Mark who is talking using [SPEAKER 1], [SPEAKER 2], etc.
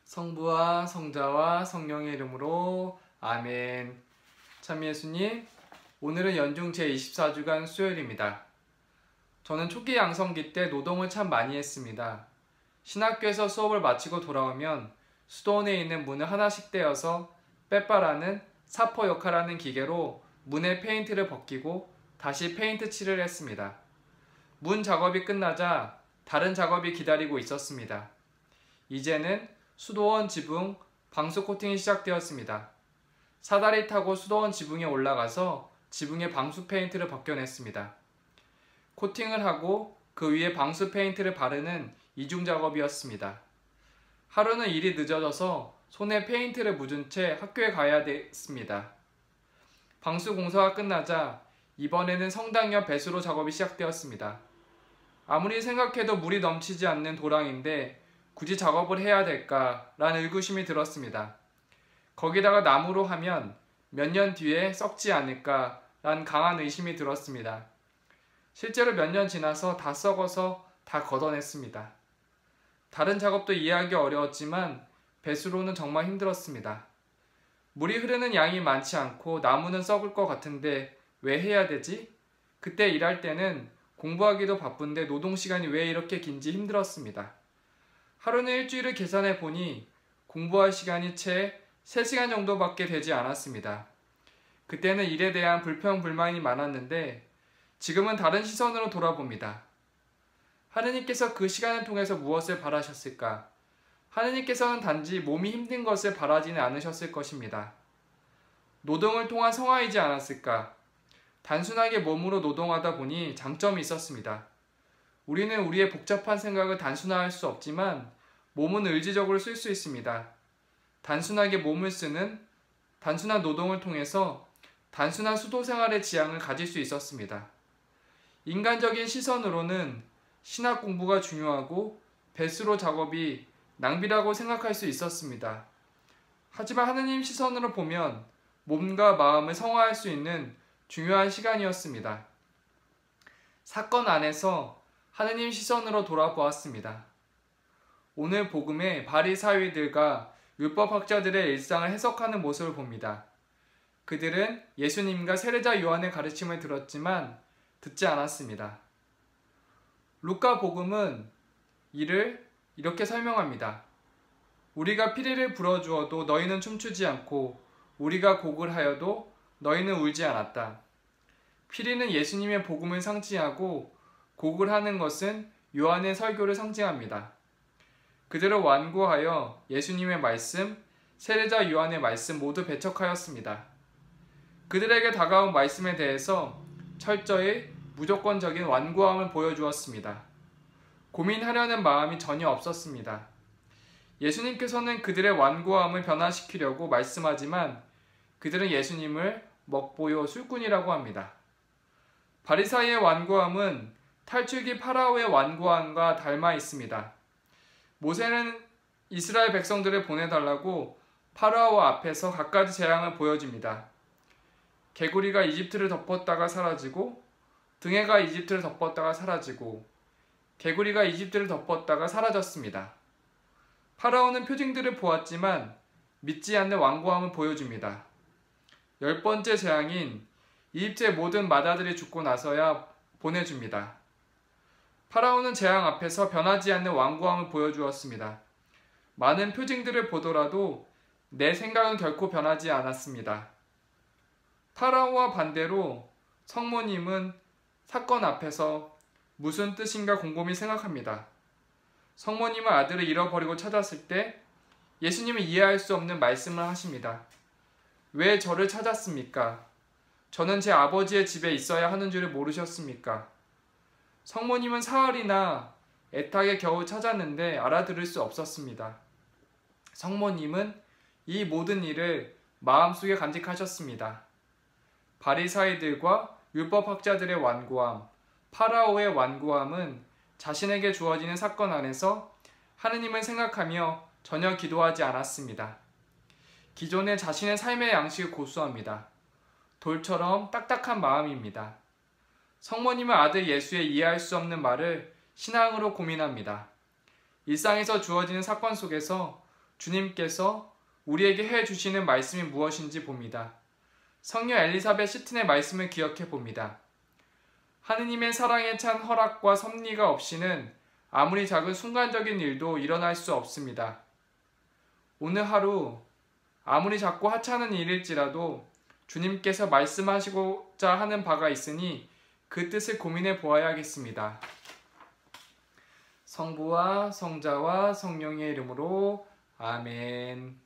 [SPEAKER 1] 성부와 성자와 성령의 이름으로 아멘. 참 예수님, 오늘은 연중 제24주간 수요일입니다. 저는 초기 양성기 때 노동을 참 많이 했습니다. 신학교에서 수업을 마치고 돌아오면 수도원에 있는 문을 하나씩 떼어서 빼빠라는 사포 역할하는 기계로 문에 페인트를 벗기고 다시 페인트 칠을 했습니다. 문 작업이 끝나자 다른 작업이 기다리고 있었습니다. 이제는 수도원 지붕 방수 코팅이 시작되었습니다. 사다리 타고 수도원 지붕에 올라가서 지붕에 방수 페인트를 벗겨냈습니다. 코팅을 하고 그 위에 방수 페인트를 바르는 이중 작업이었습니다. 하루는 일이 늦어져서 손에 페인트를 묻은 채 학교에 가야 됐습니다. 방수 공사가 끝나자 이번에는 성당 옆 배수로 작업이 시작되었습니다. 아무리 생각해도 물이 넘치지 않는 도랑인데 굳이 작업을 해야 될까라는 의구심이 들었습니다. 거기다가 나무로 하면 몇 년 뒤에 썩지 않을까라는 강한 의심이 들었습니다. 실제로 몇 년 지나서 다 썩어서 다 걷어냈습니다. 다른 작업도 이해하기 어려웠지만 배수로는 정말 힘들었습니다. 물이 흐르는 양이 많지 않고 나무는 썩을 것 같은데 왜 해야 되지? 그때 일할 때는 공부하기도 바쁜데 노동시간이 왜 이렇게 긴지 힘들었습니다. 하루는 일주일을 계산해 보니 공부할 시간이 채 3시간 정도밖에 되지 않았습니다. 그때는 일에 대한 불평불만이 많았는데 지금은 다른 시선으로 돌아봅니다. 하느님께서 그 시간을 통해서 무엇을 바라셨을까? 하느님께서는 단지 몸이 힘든 것을 바라지는 않으셨을 것입니다. 노동을 통한 성화이지 않았을까? 단순하게 몸으로 노동하다 보니 장점이 있었습니다. 우리는 우리의 복잡한 생각을 단순화할 수 없지만 몸은 의지적으로 쓸 수 있습니다. 단순하게 몸을 쓰는 단순한 노동을 통해서 단순한 수도 생활의 지향을 가질 수 있었습니다. 인간적인 시선으로는 신학 공부가 중요하고 배수로 작업이 낭비라고 생각할 수 있었습니다. 하지만 하느님 시선으로 보면 몸과 마음을 성화할 수 있는 중요한 시간이었습니다. 사건 안에서 하느님 시선으로 돌아보았습니다. 오늘 복음에 바리사이들과 율법학자들의 일상을 해석하는 모습을 봅니다. 그들은 예수님과 세례자 요한의 가르침을 들었지만 듣지 않았습니다. 루카 복음은 이를 이렇게 설명합니다. 우리가 피리를 불어주어도 너희는 춤추지 않고 우리가 곡을 하여도 너희는 울지 않았다. 피리는 예수님의 복음을 상징하고 곡을 하는 것은 요한의 설교를 상징합니다. 그들을 완고하여 예수님의 말씀, 세례자 요한의 말씀 모두 배척하였습니다. 그들에게 다가온 말씀에 대해서 철저히 무조건적인 완고함을 보여주었습니다. 고민하려는 마음이 전혀 없었습니다. 예수님께서는 그들의 완고함을 변화시키려고 말씀하지만 그들은 예수님을 먹보요 술꾼이라고 합니다. 바리사이의 완고함은 탈출기 파라오의 완고함과 닮아 있습니다. 모세는 이스라엘 백성들을 보내달라고 파라오 앞에서 갖가지 재앙을 보여줍니다. 개구리가 이집트를 덮었다가 사라지고 등해가 이집트를 덮었다가 사라지고 개구리가 이집트를 덮었다가 사라졌습니다. 파라오는 표징들을 보았지만 믿지 않는 완고함을 보여줍니다. 10번째 재앙인 이집트의 모든 마다들이 죽고 나서야 보내줍니다. 파라오는 재앙 앞에서 변하지 않는 완고함을 보여주었습니다. 많은 표징들을 보더라도 내 생각은 결코 변하지 않았습니다. 파라오와 반대로 성모님은 사건 앞에서 무슨 뜻인가 곰곰이 생각합니다. 성모님은 아들을 잃어버리고 찾았을 때 예수님은 이해할 수 없는 말씀을 하십니다. 왜 저를 찾았습니까? 저는 제 아버지의 집에 있어야 하는 줄을 모르셨습니까? 성모님은 사흘이나 애타게 겨우 찾았는데 알아들을 수 없었습니다. 성모님은 이 모든 일을 마음속에 간직하셨습니다. 바리사이들과 율법학자들의 완고함, 파라오의 완고함은 자신에게 주어지는 사건 안에서 하느님을 생각하며 전혀 기도하지 않았습니다. 기존에 자신의 삶의 양식을 고수합니다. 돌처럼 딱딱한 마음입니다. 성모님은 아들 예수의 이해할 수 없는 말을 신앙으로 고민합니다. 일상에서 주어지는 사건 속에서 주님께서 우리에게 해주시는 말씀이 무엇인지 봅니다. 성녀 엘리사벳 시튼의 말씀을 기억해 봅니다. 하느님의 사랑에 찬 허락과 섭리가 없이는 아무리 작은 순간적인 일도 일어날 수 없습니다. 오늘 하루 아무리 작고 하찮은 일일지라도 주님께서 말씀하시고자 하는 바가 있으니 그 뜻을 고민해 보아야겠습니다. 성부와 성자와 성령의 이름으로 아멘.